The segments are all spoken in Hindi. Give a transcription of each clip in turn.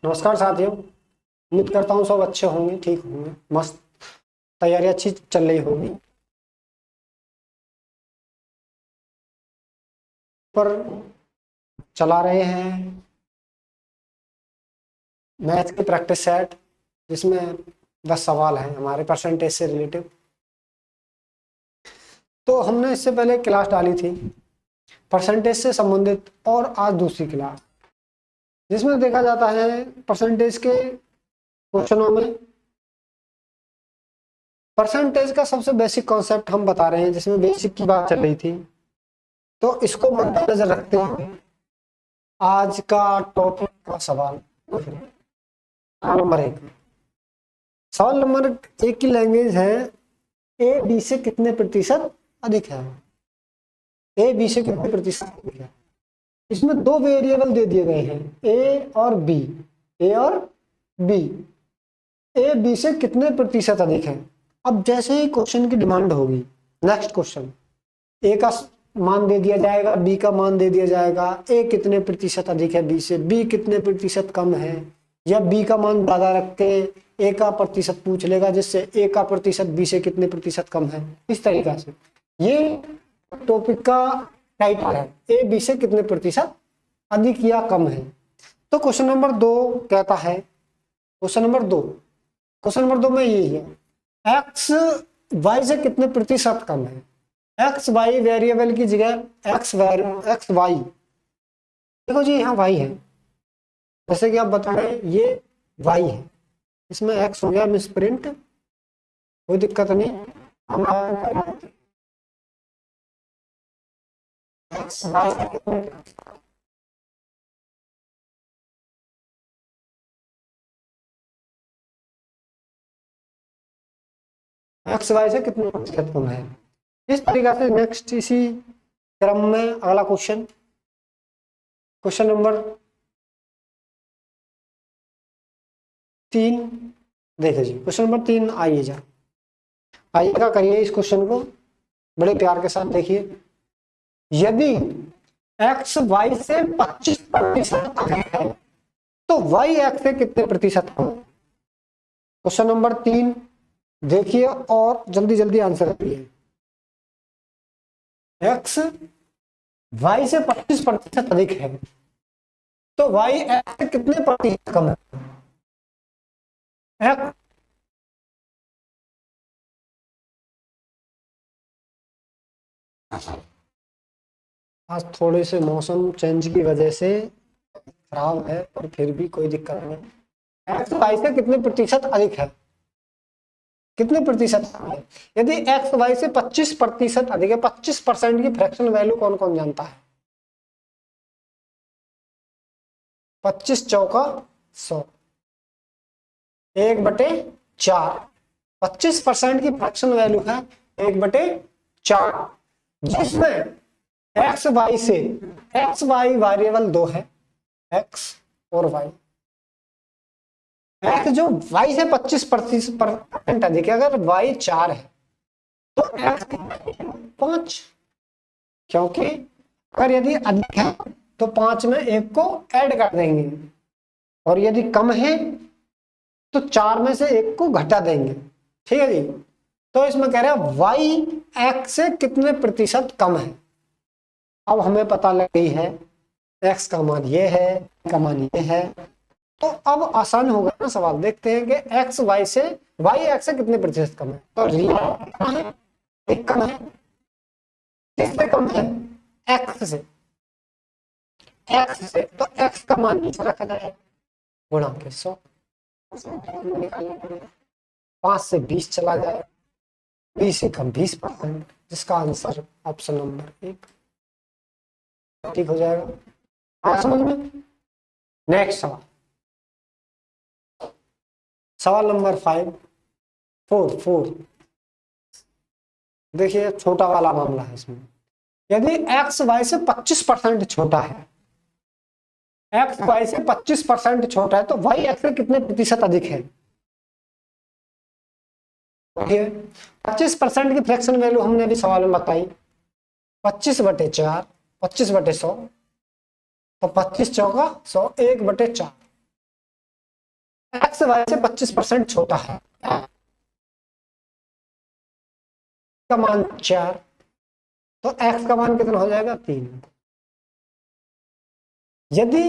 नमस्कार साथियों, उम्मीद करता हूँ सब अच्छे होंगे, ठीक होंगे, मस्त। तैयारी अच्छी चल रही होगी। पर चला रहे हैं मैथ की प्रैक्टिस सेट, जिसमें 10 सवाल हैं हमारे परसेंटेज से रिलेटिव। तो हमने इससे पहले क्लास डाली थी परसेंटेज से संबंधित, और आज दूसरी क्लास जिसमें देखा जाता है परसेंटेज के क्वेश्चनों में परसेंटेज का सबसे बेसिक कॉन्सेप्ट हम बता रहे हैं, जिसमें बेसिक की बात चल रही थी। तो इसको मद्देनजर रखते हुए आज का टॉपिक का सवाल नंबर 1। सवाल नंबर 1 की लैंग्वेज है ए बी से कितने प्रतिशत अधिक है। ए बी से कितने प्रतिशत अधिक है। इसमें दो वेरिएबल दे दिए गए हैं, ए और बी। ए और बी, ए बी से कितने प्रतिशत अधिक है। अब जैसे ही क्वेश्चन की डिमांड होगी, नेक्स्ट क्वेश्चन, ए का मान दे दिया जाएगा, बी का मान दे दिया जाएगा। ए कितने प्रतिशत अधिक है बी से, बी कितने प्रतिशत कम है, या बी का मान ज्यादा रख के ए का प्रतिशत पूछ लेगा, जिससे ए का प्रतिशत बी से कितने प्रतिशत कम है। इस तरीका से ये टॉपिक का टाइटल है, ए बी से कितने प्रतिशत अधिक या कम है। तो क्वेश्चन नंबर 2 कहता है, क्वेश्चन नंबर 2 में यही है, एक्स वाई से कितने प्रतिशत कम है। एक्स वाई वेरिएबल की जगह एक्स वाई, देखो जी यहाँ वाई है, जैसे कि आप बता रहे हैं ये वाई है, इसमें एक्स हो गया मिसप्रिंट, कोई दिक्कत नहीं। एक्स वाई से कितने प्रतिशत कम है। इस तरीका से नेक्स्ट इसी क्रम में अगला क्वेश्चन, क्वेश्चन नंबर 3 देखिए जी। क्वेश्चन नंबर 3 आइएगा करिए इस क्वेश्चन को बड़े प्यार के साथ देखिए। यदि एक्स वाई से 25% अधिक है तो वाई एक्स से कितने प्रतिशत कम। क्वेश्चन नंबर 3 देखिए और जल्दी जल्दी आंसर करिए। एक्स वाई से 25% अधिक है तो वाई एक्स से कितने प्रतिशत कम है। एक्स आज थोड़े से मौसम चेंज की वजह से खराब है, पर फिर भी कोई दिक्कत नहीं। एक्स वाई से कितने प्रतिशत अधिक है, कितने प्रतिशत है। यदि एक्स वाई से 25% अधिक है, 25% की फ्रैक्शन वैल्यू कौन कौन जानता है। 25 चौका 100, 1/4। 25% की फ्रैक्शन वैल्यू है 1/4, जिसमें एक्स वाई से, एक्स वाई वेरिएबल 2 है, एक्स और वाई। एक्स जो वाई से 25% अधिक है, अगर वाई 4 है तो एक्स 5, क्योंकि अगर यदि अधिक है तो 5 में 1 को ऐड कर देंगे, और यदि कम है तो 4 में से 1 को घटा देंगे। ठीक है जी। तो इसमें कह रहे हैं वाई एक्स से कितने प्रतिशत कम है। अब हमें पता लग गई है एक्स का मान ये है, का मान ये है, तो अब आसान होगा ना सवाल। देखते हैं कि एक्स वाई से, वाई एक्स से कितने प्रतिशत कम है। तो रियल एक कम है, किससे कम है, एक्स से। एक्स से तो एक्स का मान नीचे रखा जाए, गुणा के 100, 5 से 20 चला जाए, 20 से कम 20%, जिसका आंसर ऑप्शन नंबर 1 ठीक हो जाएगा। समझ में। नेक्स्ट सवाल नंबर 4 देखिए, छोटा वाला मामला है। इसमें यदि एक्स वाई से 25% छोटा है, एक्स वाई से 25% छोटा है तो वाई एक्स से कितने प्रतिशत अधिक है। 25% की फ्रैक्शन वैल्यू हमने भी सवाल में बताई, 25/4, 25/100, तो 25 चौका 100, 1/4। एक्स वाई से 25% छोटा है, का मान 4, तो एक्स का मान कितना हो जाएगा 3। यदि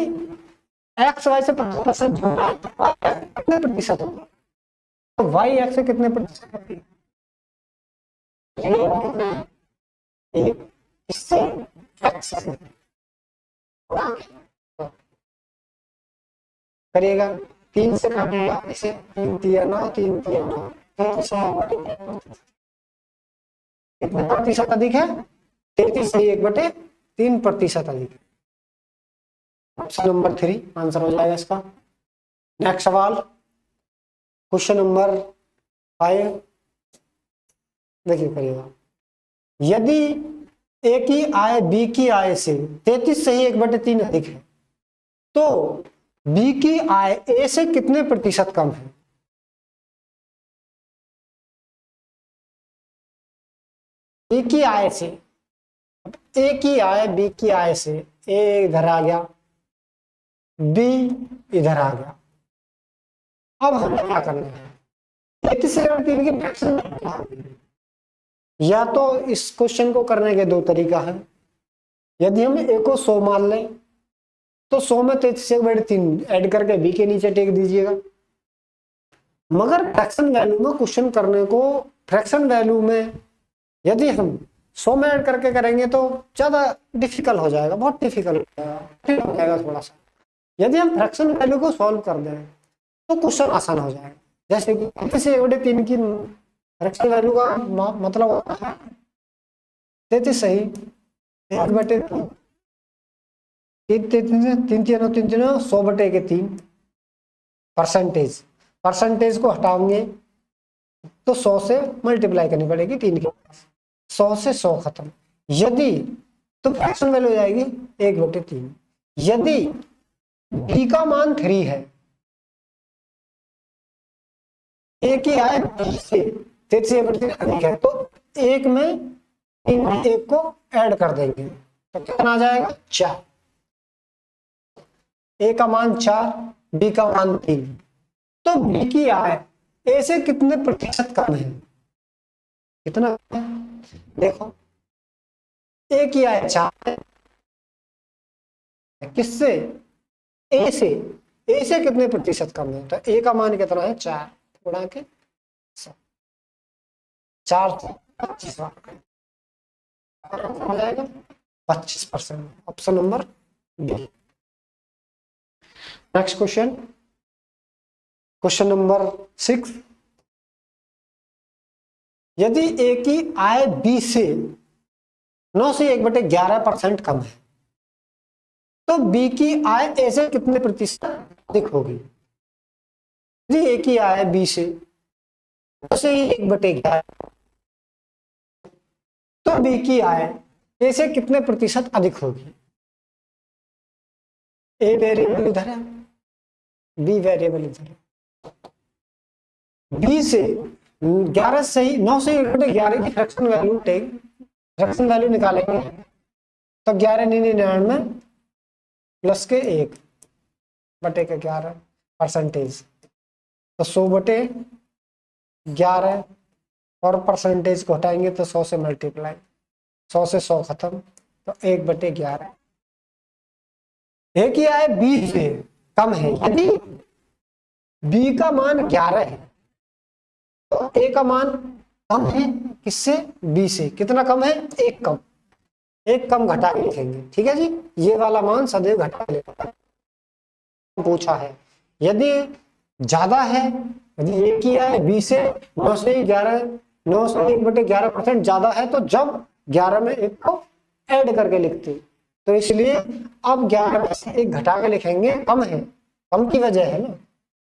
एक्स वाई से 25% छोटा है तो कितने प्रतिशत होगा, तो वाई एक्स से कितने प्रतिशत होगी, इससे एक्स से करिएगा, 3 से काटिएगा इसे, 3 तिया 9, 3 तिया 9, कितने प्रतिशत अधिक है, 33 से 1/3 अधिक है। ऑप्शन नंबर 3 आंसर हो जाएगा इसका। नेक्स्ट सवाल, क्वेश्चन नंबर 5, देखिए करिएगा। यदि ए की आय बी की आय से 33 से ही 1/3 अधिक है, तो बी की आय ए से कितने प्रतिशत कम है। ए की आय से, ए की आय बी की आय से, ए इधर आ गया, बी इधर आ गया। अब हमें क्या करना है, 33 से 3 की फ्रैक्शन, या तो इस क्वेश्चन को करने के दो तरीका है। यदि हम ए को 100 मान लें तो 100 में 33 से 3 ऐड करके बी के नीचे टेक दीजिएगा। मगर फ्रैक्शन वैल्यू में क्वेश्चन करने को, फ्रैक्शन वैल्यू में यदि हम 100 में ऐड करके करेंगे तो ज्यादा डिफिकल्ट हो जाएगा, बहुत डिफिकल्ट हो जाएगा थोड़ा सा। यदि हम फ्रैक्शन वैल्यू को सॉल्व कर दें तो क्वेश्चन आसान हो जाएगा। जैसे कि 33 से 1/3 की फ्रैक्शन वैल्यू का मतलब होता है 33 सही 1/3, 100/3 परसेंटेज, परसेंटेज को हटाएंगे तो 100 से मल्टीप्लाई करनी पड़ेगी 3 के पास, 100 से 100 खत्म। यदि तो फ्रैक्शन वैल्यू हो जाएगी 1/3। यदि बी का मान 3 है, ए की आय बी से 33 से 1/3 अधिक है, तो एक में एक को ऐड कर देंगे तो कितना आ जाएगा 4। ए का मान 4, बी का मान 3, तो बी की आय ए से कितने प्रतिशत कम है, कितना, देखो ए की आय 4 है, किससे, ए से, ए से कितने प्रतिशत कम है, तो ए का मान कितना है 4 गुणा के 4 से 25 हो जाएगा 25%। Option number B. Next question, question number 6, यदि ए की आय बी से 9 से 1/11% कम है, तो बी की आय ए से कितने प्रतिशत अधिक होगी। यदि ए की आय बी से 9 से 1/11, तो बी की आय ए से कितने प्रतिशत अधिक होगी। ए वेरिएबल इधर है, बी वेरिएबल इधर है। बी से 11 से 9 से 1/11 की फ्रैक्शन वैल्यू फ्रैक्शन वैल्यू निकालेंगे तो 1199 प्लस के 1/11 परसेंटेज, तो 100/11 और परसेंटेज को हटाएंगे तो 100 से मल्टीप्लाई, 100 से 100 खत्म, तो 1/11। ए की आय बी से कम है, यदि बी का मान 11 है तो ए का मान कम है किससे, बी से, कितना कम है, एक कम, एक कम घटा के लिखेंगे, ठीक है जी। ये वाला मान सदैव घटा के लिखा पूछा है। यदि ज्यादा है, यदि ए की आय बी से 9 से 1/11% ज्यादा है, तो जब 11 में एक को ऐड करके लिखते, तो इसलिए अब 11 में से एक घटा के लिखेंगे, कम है, कम की वजह है ना,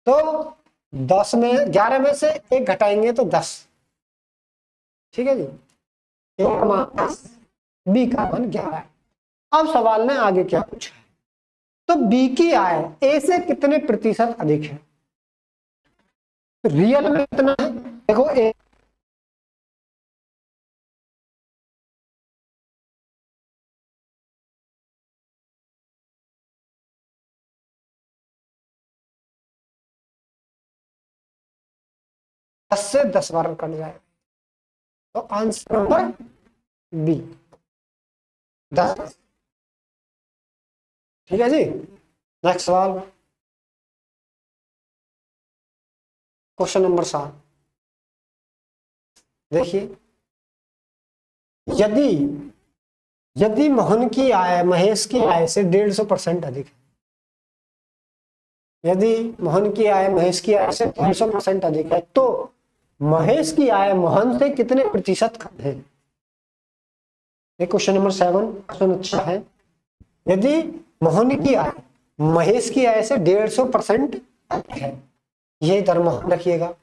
तो 10 में 11 में से एक घटाएंगे तो 10, ठीक है जी। ए का मान 10, बी का मान 11। अब सवाल ने आगे क्या पूछा है, तो बी की आय ए से कितने प्रतिशत अधिक है, रियल में कितना है, देखो ए 10 से 10 बार कट जाएगा। तो आंसर नंबर बी 10। ठीक है जी। नेक्स्ट सवाल, क्वेश्चन नंबर 7। देखिए, यदि यदि मोहन की आय महेश की आय से 150% अधिक है, यदि मोहन की आय महेश की आय से 150% अधिक है, तो महेश की आय मोहन से कितने प्रतिशत कम है? ये क्वेश्चन नंबर 7 क्वेश्चन अच्छा है। यदि मोहन की आय महेश की आय से 150% अधिक है, ये इधर मोहन रखिएगा,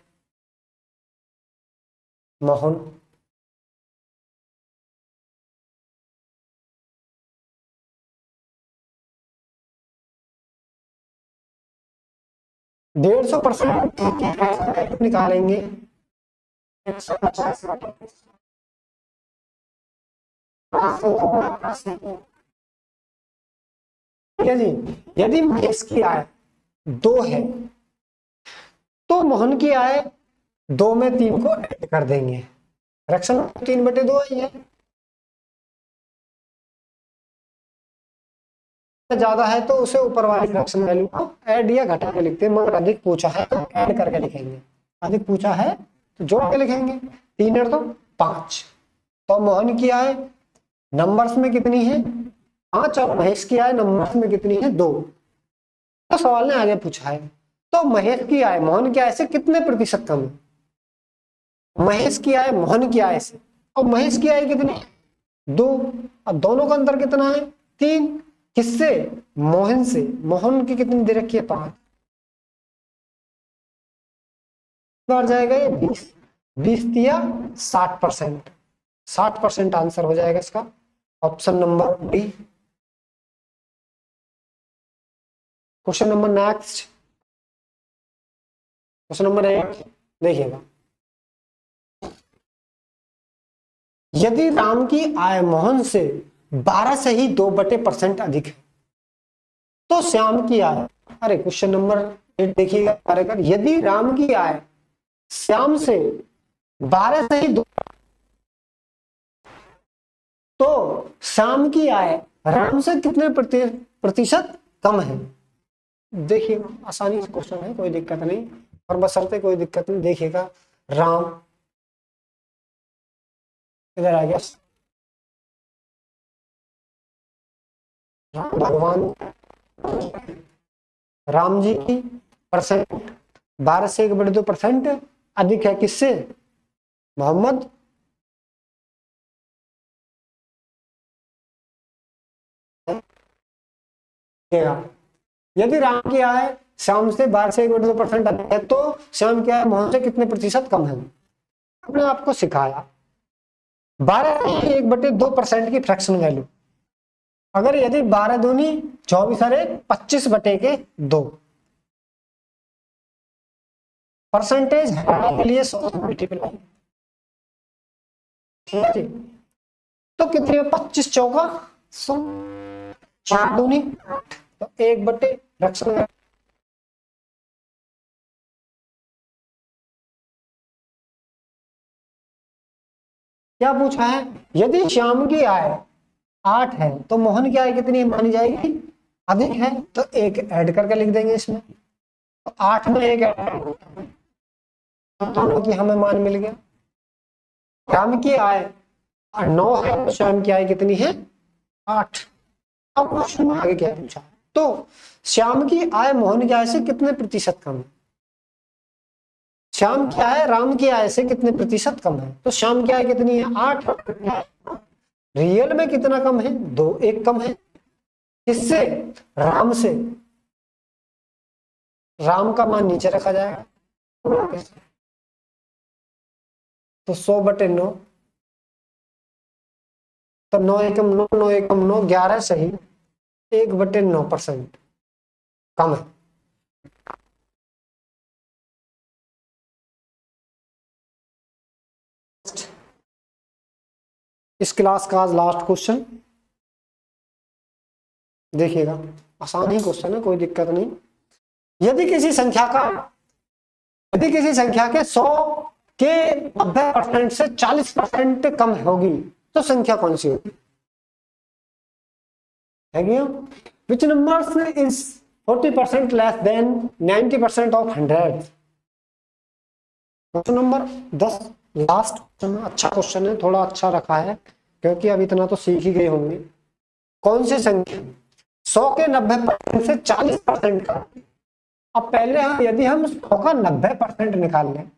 मोहन 150% निकालेंगे, 150 ठीक है जी। यदि महेश की आय 2 है, तो मोहन की आय 2 में 3 को ऐड कर देंगे, फ्रैक्शन 3/2 ही है। ज्यादा है तो उसे ऊपर वाली फ्रैक्शन वैल्यू को ऐड या घटा के लिखते हैं, मगर अधिक पूछा है तो ऐड करके लिखेंगे, अधिक पूछा है तो जोड़ के लिखेंगे। 3 और 2 5। तो मोहन की आय नंबर्स में कितनी है 5 और महेश की आय नंबर्स में कितनी है 2। तो सवाल ने आगे पूछा है, तो महेश की आय मोहन की आय से कितने प्रतिशत कम है? महेश की आय मोहन की आय से, और महेश की आय कितनी है 2, अब दोनों का अंतर कितना है 3। किससे? मोहन से। मोहन की कितनी दे रखी है 5 बार जाएगा ये 20, 20 दिया 60%, 60% आंसर हो जाएगा इसका, option number D. Question number next, question number 8 देखिएगा, यदि राम की आय मोहन से 12 से ही 2% अधिक है, तो श्याम की आय, अरे क्वेश्चन नंबर 8 देखिएगा, यदि राम की आय श्याम से 12 से ही 2, तो श्याम की आय राम से कितने प्रतिशत कम है? देखिए आसानी से क्वेश्चन है, कोई दिक्कत नहीं, और बशर्ते कोई दिक्कत नहीं। देखिएगा, राम इधर आ गया, भगवान राम जी की परसेंट 12 से 1/2% अधिक है, किससे? मोहम्मद यदि राम की आय श्याम से 12 से 1/2% अधिक है, तो श्याम की आय मोहन से कितने प्रतिशत कम है? हमने आपको सिखाया 12 1/2% की फ्रैक्शन वैल्यू, अगर यदि 12 दूनी 24 और 1 25/2 परसेंटेज के लिए 100 मल्टीप्लाई, तो कितने में 25 चौका 100, 4 दूनी 8, तो 1/, फ्रैक्शन क्या पूछा है? यदि श्याम की आय 8 है, तो मोहन की आय कितनी मानी जाएगी? अधिक है, तो 1 ऐड करके लिख देंगे इसमें, तो 8 में 1 ऐड, दोनों की हमें मान मिल गया। श्याम की आय 9 है, श्याम की आय कितनी है 8। अब क्वेश्चन में आगे क्या पूछा, तो श्याम की आय मोहन की आय से कितने प्रतिशत कम है? श्याम की आय राम की आय से कितने प्रतिशत कम है? तो श्याम की आय कितनी है 8, रियल में कितना कम है 2, 1 कम है, किससे? राम से। राम का मान नीचे रखा जाएगा, तो 100/9, तो 9 एकम 9, 9 एकम 9, 11 सही, 1/9% कम है। इस क्लास का आज लास्ट क्वेश्चन देखिएगा, आसान ही क्वेश्चन है, कोई दिक्कत नहीं। यदि किसी संख्या के 100 के 90% से 40% कम होगी तो संख्या कौन सी होगी? Which numbers is 40% less than 90% of 100? Question number 10 last question, अच्छा क्वेश्चन है, थोड़ा अच्छा रखा है क्योंकि अब इतना तो सीख ही गए होंगे। कौन सी संख्या 100 के 90% से 40% का? अब पहले यदि हम 100 का 90% निकाल लें,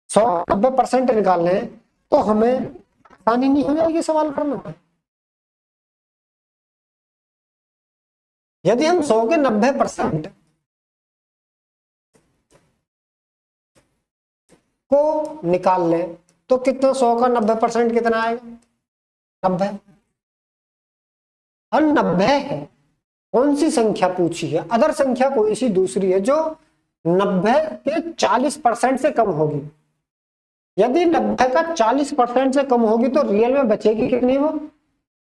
100 90% निकाल लें तो हमें आसानी नहीं हो जाएगी सवाल करना। यदि हम 100 के 90% को निकाल लें तो कितना 100 का 90% कितना आएगा? 90। और 90 है, कौन सी संख्या पूछी है? अदर संख्या कोई सी दूसरी है जो 90 के 40% से कम होगी। यदि 90 का 40% से कम होगी तो रियल में बचेगी कितनी? वो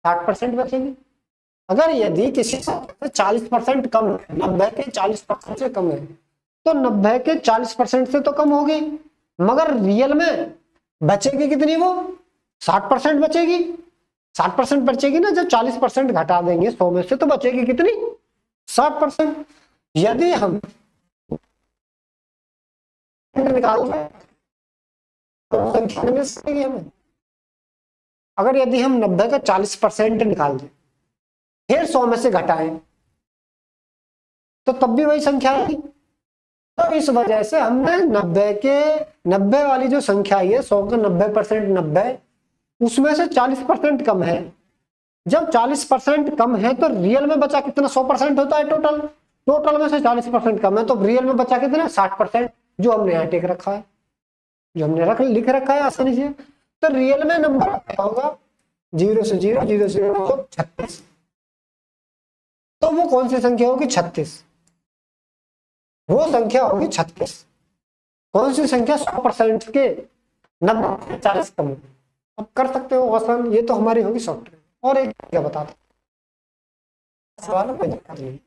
60% बचेगी। अगर यदि किसी संख्या से 40% कम है, 90 के 40% से कम है, तो 90 के 40% से तो कम होगी, मगर रियल में बचेगी कितनी? वो 60% बचेगी। 60% बचेगी ना, जब 40% घटा देंगे 100 में से तो बचेगी कितनी? 60%। यदि हम निकालेंगे तो संख्या मिल सकेगी हमें। अगर यदि हम 90 का 40% निकाल दें फिर 100 में से घटाएं तो तब भी वही संख्या आएगी। तो इस वजह से हमने 90 वाली जो संख्या है 100 का 90% 90, उसमें से 40% कम है। जब 40% कम है तो रियल में बचा कितना? 100% होता है टोटल। टोटल में से 40% कम है तो रियल में बचा कितना? 60%, जो हमने यहाँ टेक रखा है, जो हमने लिख रखा है आसानी से। तो रियल में नंबर क्या होगा? 0 से 0, 0 से 0, 36। तो वो कौन सी संख्या होगी? 36। वो संख्या होगी 36। कौन सी संख्या 100% के 90 40 कम होगी? अब कर सकते हो आसान, ये तो हमारी होगी सॉफ्टवेयर। और एक क्या बता दो सवाल, कोई दिक्कत नहीं।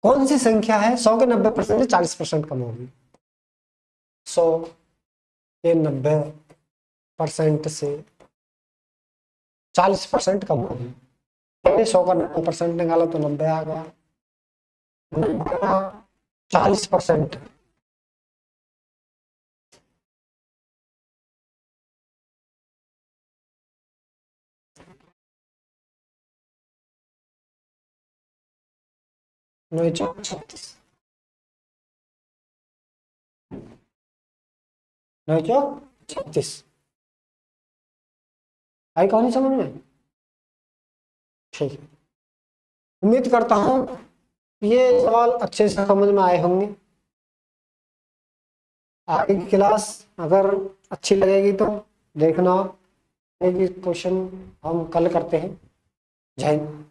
कौन सी संख्या है 100 के 90% से 40% कम होगी? 100 के 90% से 40% कम होगी। 100 का 90% निकाला तो 90 आ गया। 40% नहीं 36 नहीं 36 आई कहानी समझ में? ठीक है, उम्मीद करता हूं ये सवाल अच्छे से समझ में आए होंगे। आगे की क्लास अगर अच्छी लगेगी तो देखना, क्वेश्चन हम कल करते हैं। जय हिंद।